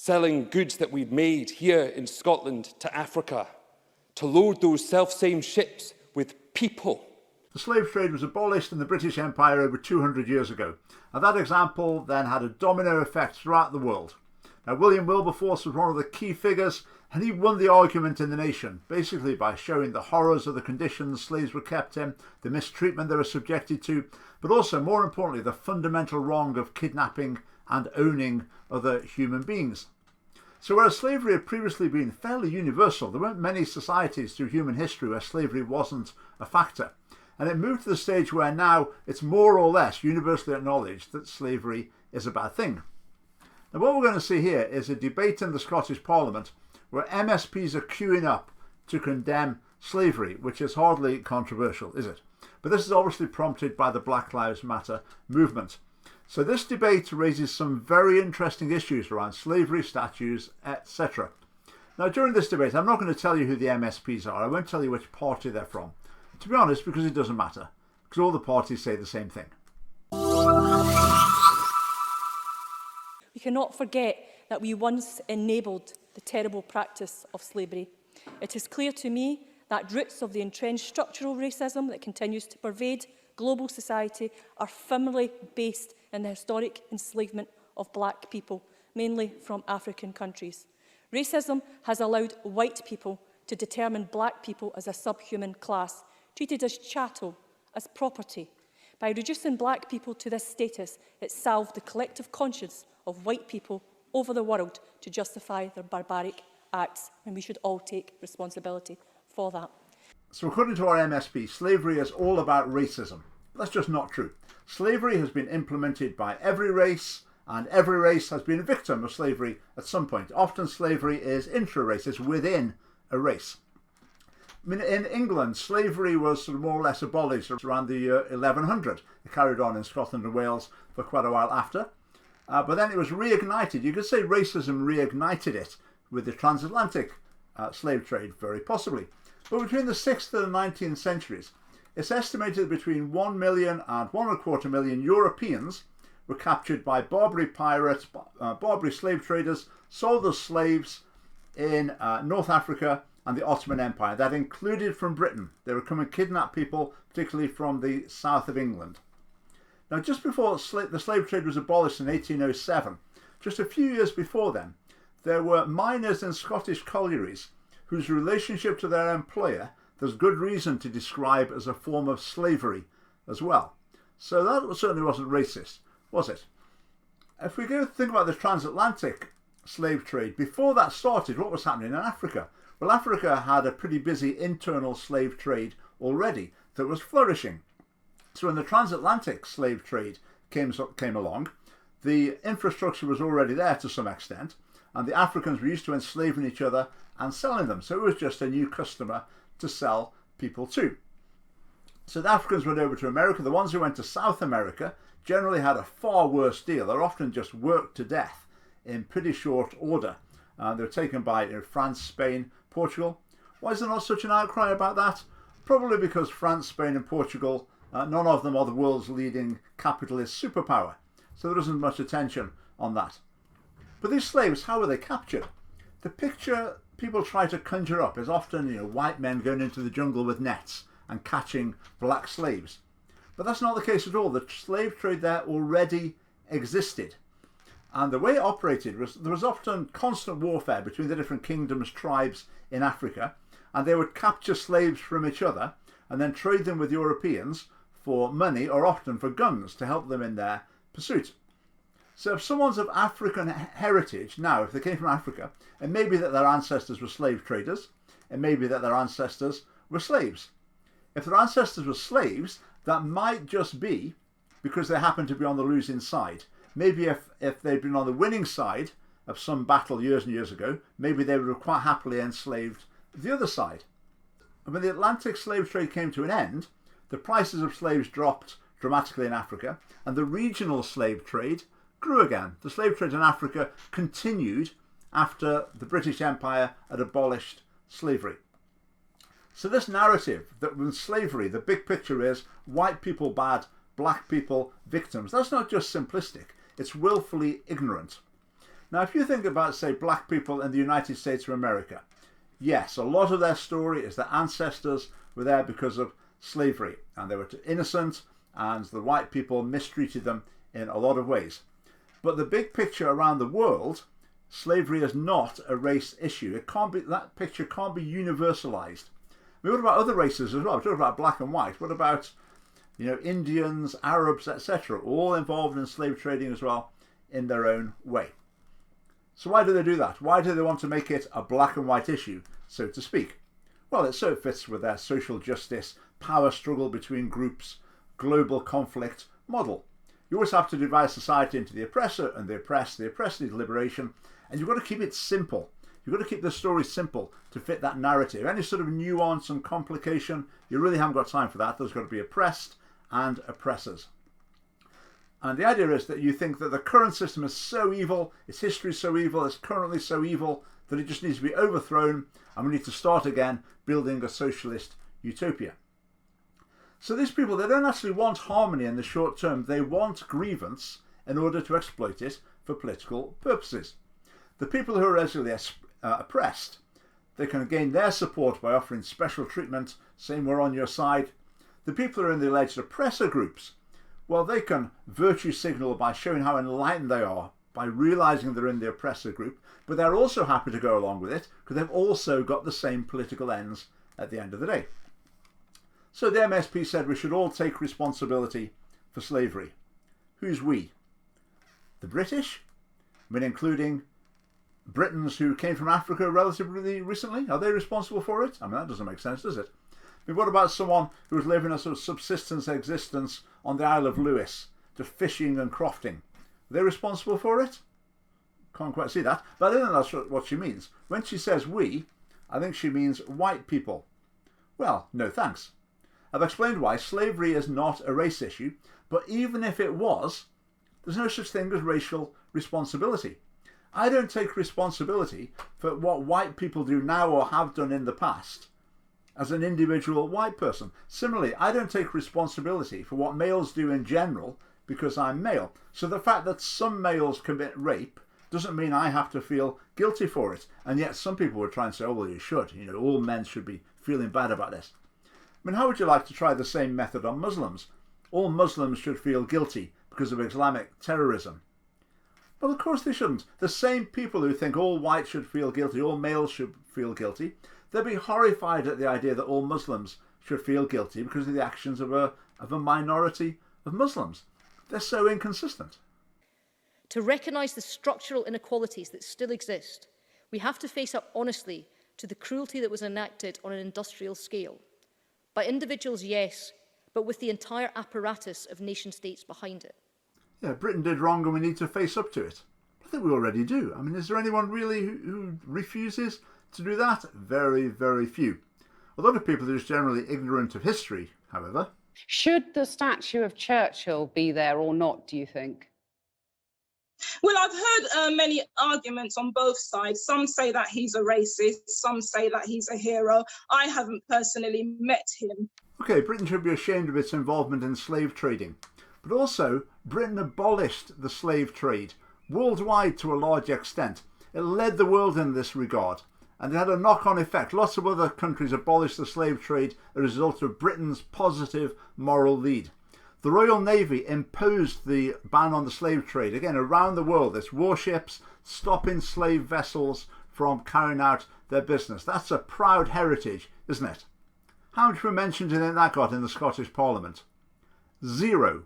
selling goods that we'd made here in Scotland to Africa, to load those self-same ships with people. The slave trade was abolished in the British Empire over 200 years ago, and that example then had a domino effect throughout the world. Now, William Wilberforce was one of the key figures, and he won the argument in the nation, basically by showing the horrors of the conditions slaves were kept in, the mistreatment they were subjected to, but also, more importantly, the fundamental wrong of kidnapping and owning other human beings. So whereas slavery had previously been fairly universal, there weren't many societies through human history where slavery wasn't a factor. And it moved to the stage where now it's more or less universally acknowledged that slavery is a bad thing. Now, what we're going to see here is a debate in the Scottish Parliament where MSPs are queuing up to condemn slavery, which is hardly controversial, is it? But this is obviously prompted by the Black Lives Matter movement. So this debate raises some very interesting issues around slavery, statues, etc. Now, during this debate, I'm not going to tell you who the MSPs are. I won't tell you which party they're from. To be honest, because it doesn't matter, because all the parties say the same thing. We cannot forget that we once enabled the terrible practice of slavery. It is clear to me that roots of the entrenched structural racism that continues to pervade global society are firmly based in the historic enslavement of black people, mainly from African countries. Racism has allowed white people to determine black people as a subhuman class, treated as chattel, as property. By reducing black people to this status, it salved the collective conscience of white people over the world to justify their barbaric acts, and we should all take responsibility for that. So according to our MSP, slavery is all about racism. That's just not true. Slavery has been implemented by every race, and every race has been a victim of slavery at some point. Often slavery is intra-race, it's within a race. I mean, in England, slavery was sort of more or less abolished around the year 1100. It carried on in Scotland and Wales for quite a while after. But then it was reignited. You could say racism reignited it with the Transatlantic slave trade, very possibly. But between the 6th and the 19th centuries, it's estimated between 1 million and 1.25 million Europeans were captured by Barbary pirates, Barbary slave traders, sold as slaves in North Africa and the Ottoman Empire. That included from Britain. They would come and kidnap people, particularly from the south of England. Now, just before the slave trade was abolished in 1807, just a few years before then, there were miners in Scottish collieries whose relationship to their employer there's good reason to describe as a form of slavery as well. So that certainly wasn't racist, was it? If we go think about the transatlantic slave trade, before that started, what was happening in Africa? Well, Africa had a pretty busy internal slave trade already that was flourishing. So when the transatlantic slave trade came along, the infrastructure was already there to some extent, and the Africans were used to enslaving each other and selling them. So it was just a new customer to sell people to. So the Africans went over to America. The ones who went to South America generally had a far worse deal. They're often just worked to death in pretty short order. They were taken by France, Spain, Portugal. Why is there not such an outcry about that? Probably because France, Spain and Portugal, none of them are the world's leading capitalist superpower. So there isn't much attention on that. But these slaves, how were they captured? The picture people try to conjure up is often, white men going into the jungle with nets and catching black slaves. But that's not the case at all. The slave trade there already existed. And the way it operated was there was often constant warfare between the different kingdoms, tribes in Africa, and they would capture slaves from each other and then trade them with Europeans for money or often for guns to help them in their pursuit. So if someone's of African heritage, now if they came from Africa, it may be that their ancestors were slave traders, it may be that their ancestors were slaves. If their ancestors were slaves, that might just be because they happened to be on the losing side. Maybe if they'd been on the winning side of some battle years and years ago, maybe they would have quite happily enslaved the other side. And when the Atlantic slave trade came to an end, the prices of slaves dropped dramatically in Africa, and the regional slave trade grew again. The slave trade in Africa continued after the British Empire had abolished slavery. So this narrative that with slavery, the big picture is white people bad, black people victims, that's not just simplistic, it's willfully ignorant. Now, if you think about, say, black people in the United States of America, yes, a lot of their story is their ancestors were there because of slavery, and they were innocent, and the white people mistreated them in a lot of ways. But the big picture around the world, slavery is not a race issue. It can't be, that picture can't be universalized. I mean, what about other races as well? We're talking about black and white. What about, Indians, Arabs, etc., all involved in slave trading as well in their own way. So why do they do that? Why do they want to make it a black and white issue, so to speak? Well, it so fits with their social justice, power struggle between groups, global conflict model. You always have to divide society into the oppressor and the oppressed. The oppressed need liberation, and you've got to keep it simple. You've got to keep the story simple to fit that narrative. Any sort of nuance and complication, you really haven't got time for that. There's got to be oppressed and oppressors. And the idea is that you think that the current system is so evil, its history is so evil, it's currently so evil, that it just needs to be overthrown, and we need to start again building a socialist utopia. So these people, they don't actually want harmony in the short term. They want grievance in order to exploit it for political purposes. The people who are allegedly oppressed, they can gain their support by offering special treatment, saying we're on your side. The people who are in the alleged oppressor groups, well, they can virtue signal by showing how enlightened they are, by realising they're in the oppressor group, but they're also happy to go along with it because they've also got the same political ends at the end of the day. So the MSP said we should all take responsibility for slavery. Who's we? The British? I mean, including Britons who came from Africa relatively recently? Are they responsible for it? I mean, that doesn't make sense, does it? I mean, what about someone who was living a sort of subsistence existence on the Isle of Lewis, just fishing and crofting? Are they responsible for it? Can't quite see that. But I don't think that's what she means. When she says we, I think she means white people. Well, no thanks. I've explained why slavery is not a race issue, but even if it was, there's no such thing as racial responsibility. I don't take responsibility for what white people do now or have done in the past as an individual white person. Similarly, I don't take responsibility for what males do in general because I'm male. So the fact that some males commit rape doesn't mean I have to feel guilty for it. And yet some people would try and say, oh, well, you should. All men should be feeling bad about this. I mean, how would you like to try the same method on Muslims? All Muslims should feel guilty because of Islamic terrorism. Well, of course they shouldn't. The same people who think all whites should feel guilty, all males should feel guilty, they'll be horrified at the idea that all Muslims should feel guilty because of the actions of a minority of Muslims. They're so inconsistent. To recognise the structural inequalities that still exist, we have to face up honestly to the cruelty that was enacted on an industrial scale. By individuals, yes, but with the entire apparatus of nation-states behind it. Yeah, Britain did wrong and we need to face up to it. I think we already do. I mean, is there anyone really who refuses to do that? Very, very few. A lot of people are just generally ignorant of history, however. Should the statue of Churchill be there or not, do you think? Well, I've heard many arguments on both sides. Some say that he's a racist, some say that he's a hero. I haven't personally met him. Okay, Britain should be ashamed of its involvement in slave trading. But also, Britain abolished the slave trade worldwide to a large extent. It led the world in this regard, and it had a knock-on effect. Lots of other countries abolished the slave trade as a result of Britain's positive moral lead. The Royal Navy imposed the ban on the slave trade, again, around the world. There's warships stopping slave vessels from carrying out their business. That's a proud heritage, isn't it? How much mention do you think that got in the Scottish Parliament? 0.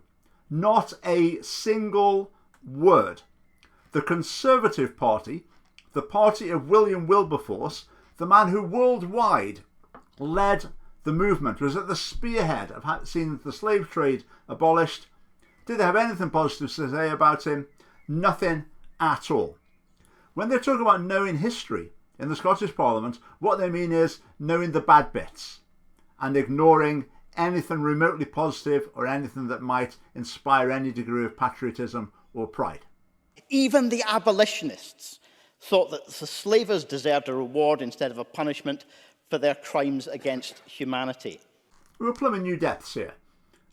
Not a single word. The Conservative Party, the party of William Wilberforce, the man who worldwide led the movement, was at the spearhead of seeing the slave trade abolished. Did they have anything positive to say about him? Nothing at all. When they talk about knowing history in the Scottish Parliament, what they mean is knowing the bad bits and ignoring anything remotely positive or anything that might inspire any degree of patriotism or pride. Even the abolitionists thought that the slavers deserved a reward instead of a punishment for their crimes against humanity. We're plumbing new depths here,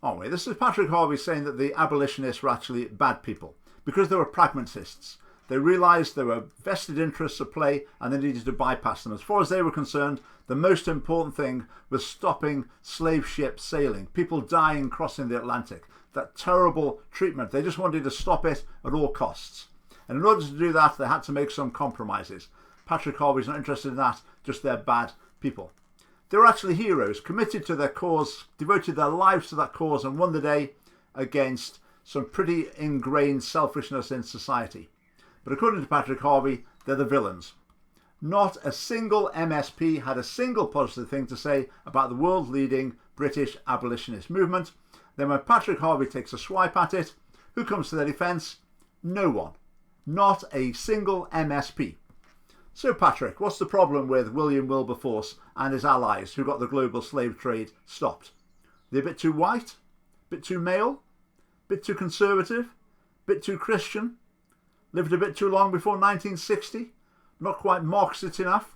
aren't we? This is Patrick Harvey saying that the abolitionists were actually bad people because they were pragmatists. They realised there were vested interests at play and they needed to bypass them. As far as they were concerned, the most important thing was stopping slave ships sailing, people dying crossing the Atlantic. That terrible treatment. They just wanted to stop it at all costs. And in order to do that, they had to make some compromises. Patrick Harvey's not interested in that, just they're bad people. They were actually heroes, committed to their cause, devoted their lives to that cause and won the day against some pretty ingrained selfishness in society. But according to Patrick Harvey, they're the villains. Not a single MSP had a single positive thing to say about the world-leading British abolitionist movement. Then when Patrick Harvey takes a swipe at it, who comes to their defence? No one. Not a single MSP. So Patrick, what's the problem with William Wilberforce and his allies who got the global slave trade stopped? They're a bit too white? A bit too male? A bit too conservative? A bit too Christian? Lived a bit too long before 1960? Not quite Marxist enough?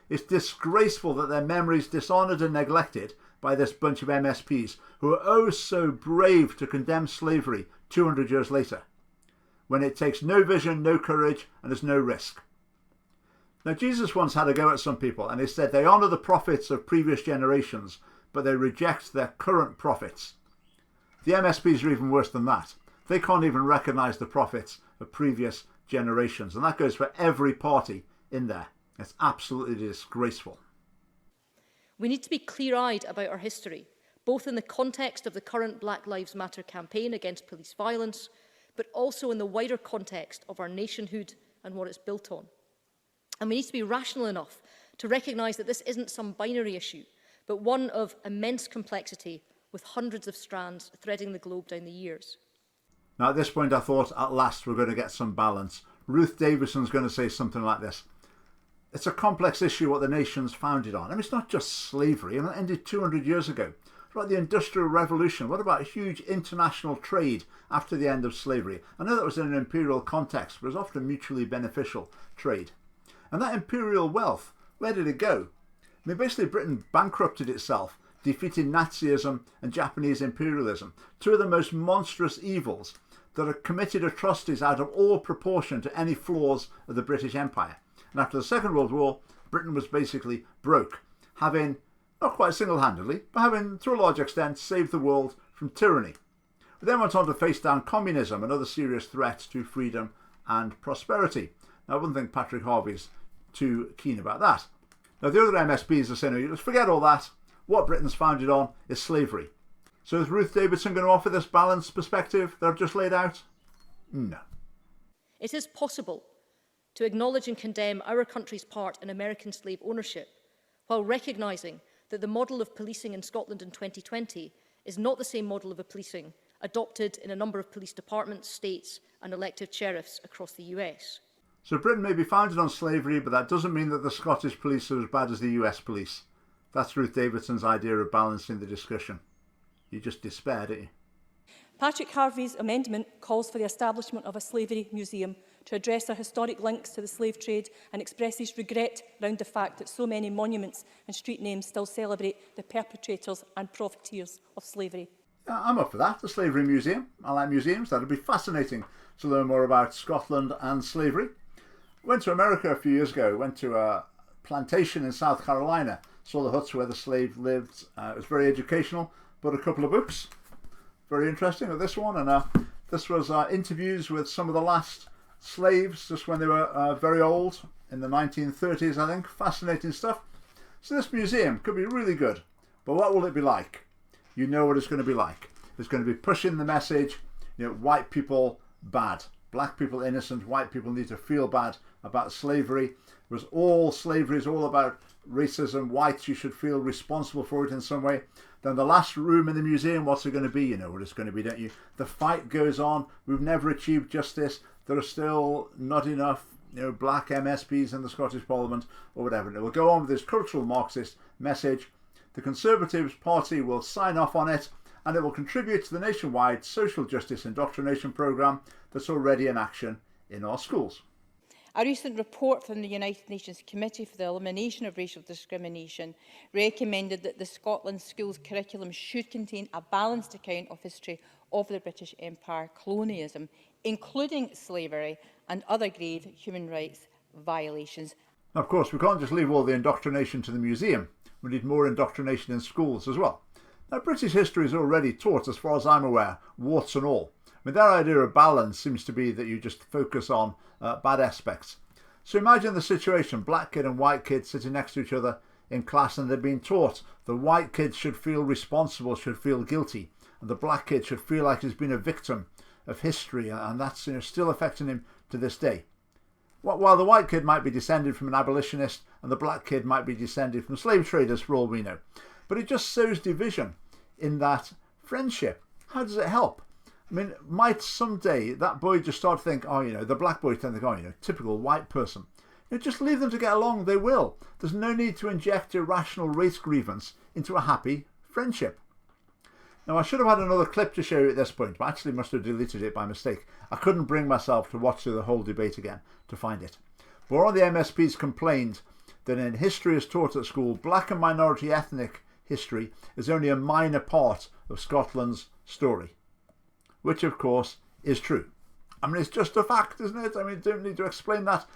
It's disgraceful that their memory is dishonoured and neglected by this bunch of MSPs who are oh so brave to condemn slavery 200 years later, when it takes no vision, no courage, and there's no risk. Now, Jesus once had a go at some people, and he said they honour the prophets of previous generations, but they reject their current prophets. The MSPs are even worse than that. They can't even recognise the prophets of previous generations, and that goes for every party in there. It's absolutely disgraceful. We need to be clear-eyed about our history, both in the context of the current Black Lives Matter campaign against police violence, but also in the wider context of our nationhood and what it's built on. And we need to be rational enough to recognise that this isn't some binary issue, but one of immense complexity with hundreds of strands threading the globe down the years. Now at this point I thought at last we're going to get some balance. Ruth Davidson's going to say something like this. It's a complex issue what the nation's founded on. I mean, it's not just slavery. I mean, it ended 200 years ago. What about the Industrial Revolution? What about huge international trade after the end of slavery? I know that was in an imperial context, but it was often mutually beneficial trade. And that imperial wealth, where did it go? I mean, basically Britain bankrupted itself, defeating Nazism and Japanese imperialism, two of the most monstrous evils that have committed atrocities out of all proportion to any flaws of the British Empire. And after the Second World War, Britain was basically broke, having, not quite single-handedly, but having, to a large extent, saved the world from tyranny. We then went on to face down communism, another serious threat to freedom and prosperity. Now, I wouldn't think Patrick Harvey's too keen about that. Now, the other MSPs are saying, let's forget all that. What Britain's founded on is slavery. So is Ruth Davidson going to offer this balanced perspective that I've just laid out? No. It is possible to acknowledge and condemn our country's part in American slave ownership, while recognising that the model of policing in Scotland in 2020 is not the same model of policing adopted in a number of police departments, states and elected sheriffs across the US. So Britain may be founded on slavery, but that doesn't mean that the Scottish police are as bad as the US police. That's Ruth Davidson's idea of balancing the discussion. You just despair, don't you? Patrick Harvey's amendment calls for the establishment of a slavery museum to address our historic links to the slave trade and expresses regret around the fact that so many monuments and street names still celebrate the perpetrators and profiteers of slavery. Yeah, I'm up for that, the Slavery Museum. I like museums. That would be fascinating to learn more about Scotland and slavery. I went to America a few years ago, went to a plantation in South Carolina, saw the huts where the slave lived. It was very educational, bought a couple of books. Very interesting with this one, and this was interviews with some of the last slaves just when they were very old, in the 1930s, I think. Fascinating stuff. So this museum could be really good, but what will it be like? You know what it's going to be like. It's going to be pushing the message, white people bad, black people innocent, white people need to feel bad about slavery. Slavery is all about racism, whites, you should feel responsible for it in some way. Then the last room in the museum, what's it going to be? You know what it's going to be, don't you? The fight goes on. We've never achieved justice. There are still not enough black MSPs in the Scottish Parliament or whatever. It will go on with this cultural Marxist message. The Conservative Party will sign off on it, and it will contribute to the nationwide social justice indoctrination programme that's already in action in our schools. A recent report from the United Nations Committee for the Elimination of Racial Discrimination recommended that the Scotland schools curriculum should contain a balanced account of history of the British Empire colonialism, including slavery and other grave human rights violations. Now, of course, we can't just leave all the indoctrination to the museum. We need more indoctrination in schools as well. Now, British history is already taught, as far as I'm aware, warts and all. I mean, their idea of balance seems to be that you just focus on bad aspects. So imagine the situation, black kid and white kid sitting next to each other in class, and they're being taught the white kid should feel responsible, should feel guilty, and the black kid should feel like he's been a victim of history, and that's still affecting him to this day. While the white kid might be descended from an abolitionist and the black kid might be descended from slave traders, for all we know. But it just sows division in that friendship. How does it help? I mean, might someday that boy just start to think, oh, the black boy tend to think, oh, typical white person. Just leave them to get along, they will. There's no need to inject irrational race grievance into a happy friendship. Now, I should have had another clip to show you at this point, but I actually must have deleted it by mistake. I couldn't bring myself to watch through the whole debate again to find it. But one of the MSPs complained that in history as taught at school, black and minority ethnic history is only a minor part of Scotland's story. Which, of course, is true. I mean, it's just a fact, isn't it? I mean, don't need to explain that.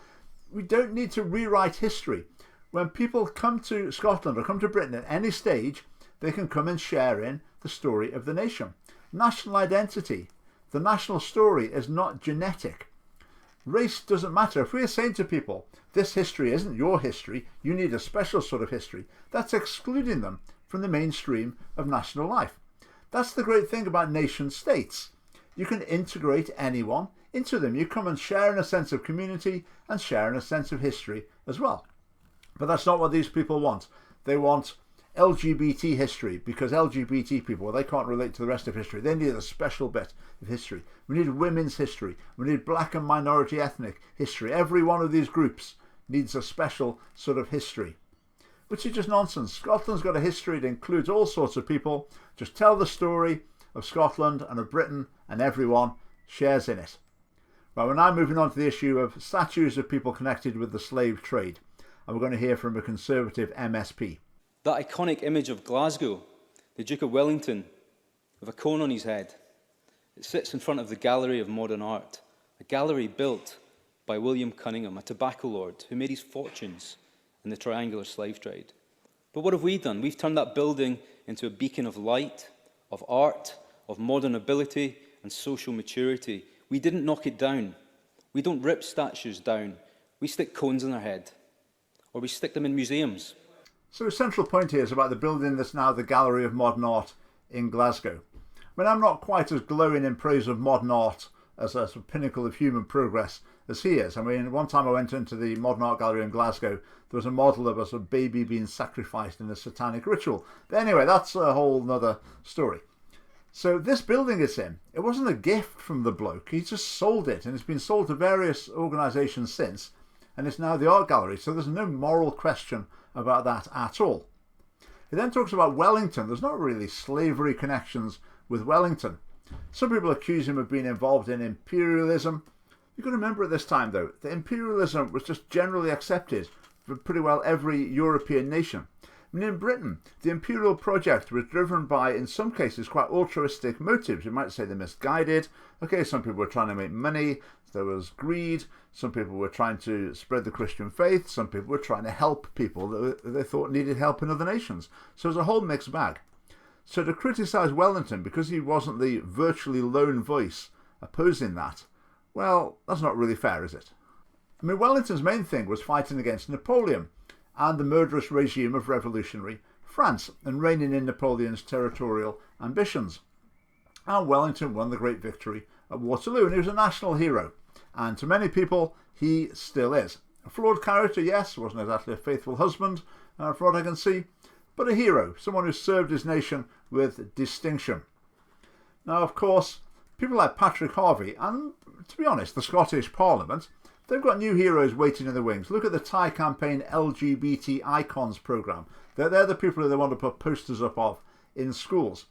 We don't need to rewrite history. When people come to Scotland or come to Britain at any stage, they can come and share in the story of the nation. National identity, the national story, is not genetic. Race doesn't matter. If we're saying to people, this history isn't your history, you need a special sort of history, that's excluding them from the mainstream of national life. That's the great thing about nation states. You can integrate anyone into them. You come and share in a sense of community and share in a sense of history as well. But that's not what these people want. They want LGBT history, because LGBT people, well, they can't relate to the rest of history. They need a special bit of history. We need women's history. We need black and minority ethnic history. Every one of these groups needs a special sort of history, which is just nonsense. Scotland's got a history that includes all sorts of people. Just tell the story of Scotland and of Britain, and everyone shares in it. Right, we're now moving on to the issue of statues of people connected with the slave trade. And we're going to hear from a Conservative MSP. That iconic image of Glasgow, the Duke of Wellington, with a cone on his head, it sits in front of the Gallery of Modern Art, a gallery built by William Cunningham, a tobacco lord who made his fortunes in the triangular slave trade. But what have we done? We've turned that building into a beacon of light, of art, of modern ability and social maturity. We didn't knock it down. We don't rip statues down. We stick cones in their head, or we stick them in museums. So the central point here is about the building that's now the Gallery of Modern Art in Glasgow. I mean, I'm not quite as glowing in praise of modern art as a sort of pinnacle of human progress as he is. I mean, one time I went into the Modern Art Gallery in Glasgow, there was a model of a sort of baby being sacrificed in a satanic ritual. But anyway, that's a whole nother story. So this building it's in, it wasn't a gift from the bloke. He just sold it, and it's been sold to various organisations since, and it's now the art gallery. So there's no moral question about that at all. He then talks about Wellington. There's not really slavery connections with Wellington. Some people accuse him of being involved in imperialism. You've got to remember at this time, though, that imperialism was just generally accepted for pretty well every European nation. I mean, in Britain, the imperial project was driven by, in some cases, quite altruistic motives. You might say they're misguided. Okay, some people were trying to make money. There was greed. Some people were trying to spread the Christian faith. Some people were trying to help people that they thought needed help in other nations. So it was a whole mixed bag. So to criticise Wellington because he wasn't the virtually lone voice opposing that, well, that's not really fair, is it? I mean, Wellington's main thing was fighting against Napoleon and the murderous regime of revolutionary France and reining in Napoleon's territorial ambitions. And Wellington won the great victory at Waterloo, and he was a national hero. And to many people, he still is. A flawed character, yes, wasn't exactly a faithful husband, from what I can see, but a hero, someone who served his nation with distinction. Now, of course, people like Patrick Harvey, and to be honest, the Scottish Parliament, they've got new heroes waiting in the wings. Look at the Thai campaign LGBT Icons programme. They're the people who they want to put posters up of in schools.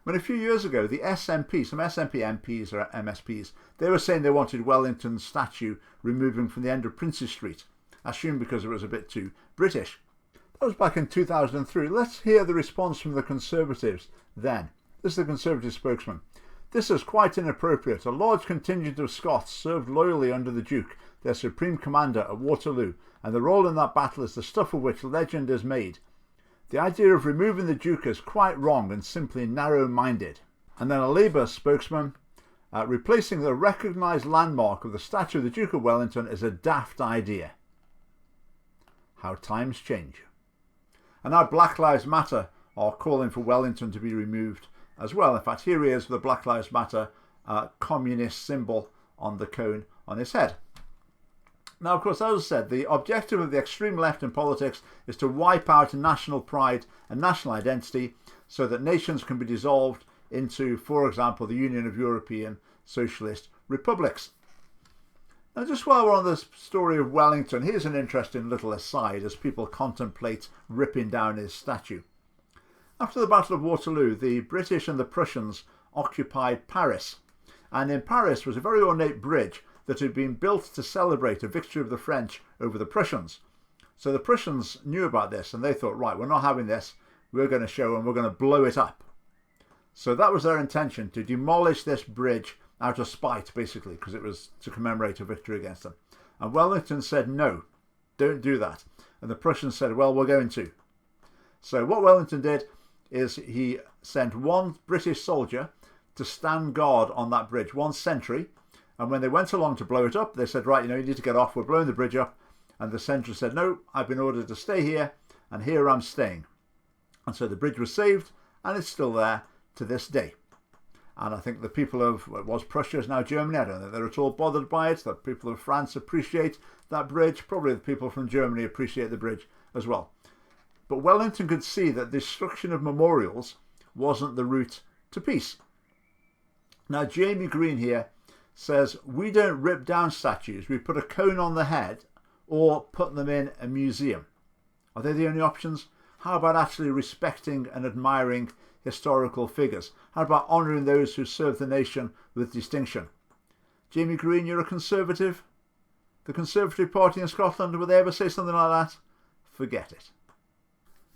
When a few years ago, the SNP, some SNP MPs or MSPs, they were saying they wanted Wellington's statue removing from the end of Princes Street, I assume because it was a bit too British. That was back in 2003. Let's hear the response from the Conservatives then. This is the Conservative spokesman. This is quite inappropriate. A large contingent of Scots served loyally under the Duke, their supreme commander, at Waterloo, and the role in that battle is the stuff of which legend is made. The idea of removing the Duke is quite wrong and simply narrow-minded." And then a Labour spokesman, "Replacing the recognised landmark of the statue of the Duke of Wellington is a daft idea." How times change. And now Black Lives Matter are calling for Wellington to be removed as well. In fact, here he is with the Black Lives Matter communist symbol on the cone on his head. Now, of course, as I said, the objective of the extreme left in politics is to wipe out national pride and national identity so that nations can be dissolved into, for example, the Union of European Socialist Republics. Now, just while we're on this story of Wellington, here's an interesting little aside as people contemplate ripping down his statue. After the Battle of Waterloo, the British and the Prussians occupied Paris, and in Paris was a very ornate bridge that had been built to celebrate a victory of the French over the Prussians. So the Prussians knew about this and they thought, right, we're not having this, we're going to show and we're going to blow it up. So that was their intention, to demolish this bridge out of spite, basically, because it was to commemorate a victory against them. And Wellington said, no, don't do that. And the Prussians said, well, we're going to. So what Wellington did is he sent one British soldier to stand guard on that bridge, one sentry. And when they went along to blow it up, they said, right, you need to get off, we're blowing the bridge up. And the sentry said, no, I've been ordered to stay here, and here I'm staying. And so the bridge was saved, and it's still there to this day. And I think the people of what was Prussia is now Germany. I don't think they're at all bothered by it. The people of France appreciate that bridge. Probably the people from Germany appreciate the bridge as well. But Wellington could see that destruction of memorials wasn't the route to peace. Now, Jamie Green here says, we don't rip down statues. We put a cone on the head or put them in a museum. Are they the only options? How about actually respecting and admiring historical figures? How about honouring those who serve the nation with distinction? Jamie Green, you're a Conservative? The Conservative Party in Scotland, would they ever say something like that? Forget it.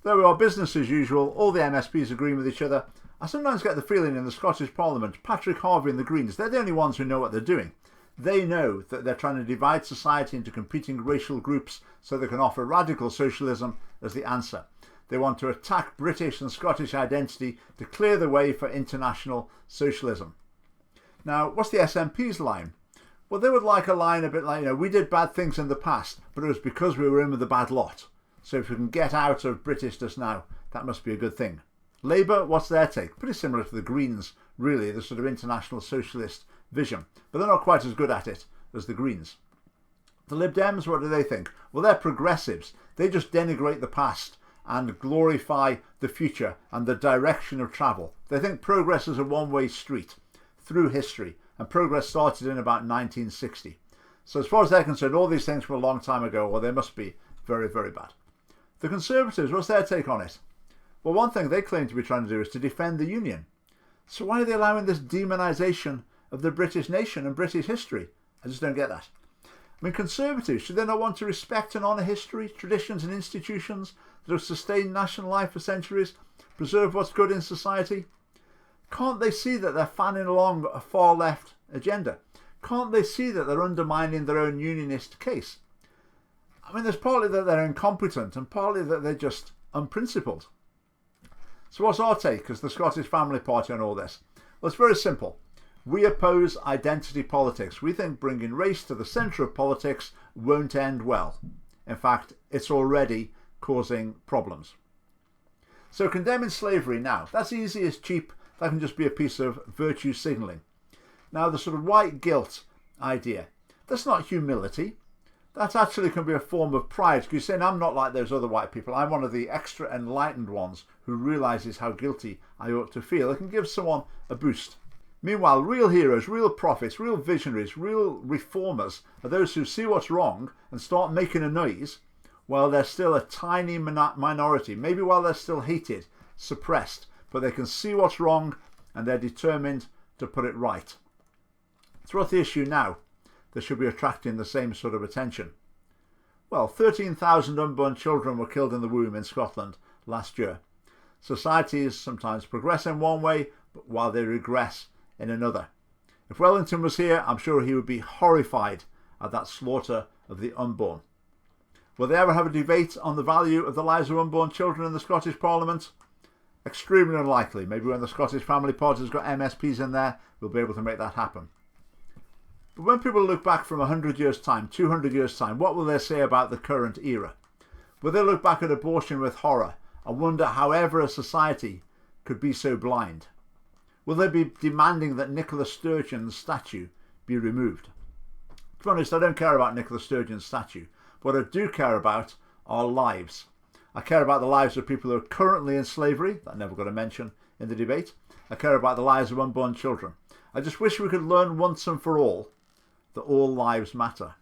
There we are, business as usual. All the MSPs agreeing with each other. I sometimes get the feeling in the Scottish Parliament, Patrick Harvie and the Greens, they're the only ones who know what they're doing. They know that they're trying to divide society into competing racial groups so they can offer radical socialism as the answer. They want to attack British and Scottish identity to clear the way for international socialism. Now, what's the SNP's line? Well, they would like a line a bit like, we did bad things in the past, but it was because we were in with the bad lot. So if we can get out of Britishness now, that must be a good thing. Labour, what's their take? Pretty similar to the Greens, really, the sort of international socialist vision. But they're not quite as good at it as the Greens. The Lib Dems, what do they think? Well, they're progressives. They just denigrate the past and glorify the future and the direction of travel. They think progress is a one-way street through history, and progress started in about 1960. So as far as they're concerned, all these things were a long time ago, or they must be very, very bad. The Conservatives, what's their take on it? Well, one thing they claim to be trying to do is to defend the Union. So why are they allowing this demonisation of the British nation and British history? I just don't get that. I mean, Conservatives, should they not want to respect and honour history, traditions and institutions that have sustained national life for centuries, preserve what's good in society? Can't they see that they're fanning along a far-left agenda? Can't they see that they're undermining their own unionist case? I mean, there's partly that they're incompetent and partly that they're just unprincipled. So what's our take as the Scottish Family Party on all this? Well, it's very simple. We oppose identity politics. We think bringing race to the centre of politics won't end well. In fact, it's already causing problems. So condemning slavery now, that's easy, it's cheap, that can just be a piece of virtue signalling. Now the sort of white guilt idea, that's not humility. That actually can be a form of pride, because you're saying, I'm not like those other white people. I'm one of the extra enlightened ones who realises how guilty I ought to feel. It can give someone a boost. Meanwhile, real heroes, real prophets, real visionaries, real reformers are those who see what's wrong and start making a noise while they're still a tiny minority, maybe while they're still hated, suppressed, but they can see what's wrong and they're determined to put it right. So what's the issue now that should be attracting the same sort of attention? Well, 13,000 unborn children were killed in the womb in Scotland last year. Societies sometimes progress in one way, but while they regress in another. If Wellington was here, I'm sure he would be horrified at that slaughter of the unborn. Will they ever have a debate on the value of the lives of unborn children in the Scottish Parliament? Extremely unlikely. Maybe when the Scottish Family Party has got MSPs in there, we'll be able to make that happen. But when people look back from 100 years' time, 200 years' time, what will they say about the current era? Will they look back at abortion with horror and wonder how ever a society could be so blind? Will they be demanding that Nicola Sturgeon's statue be removed? To be honest, I don't care about Nicola Sturgeon's statue. What I do care about are lives. I care about the lives of people who are currently in slavery, that I never got a mention in the debate. I care about the lives of unborn children. I just wish we could learn once and for all that all lives matter.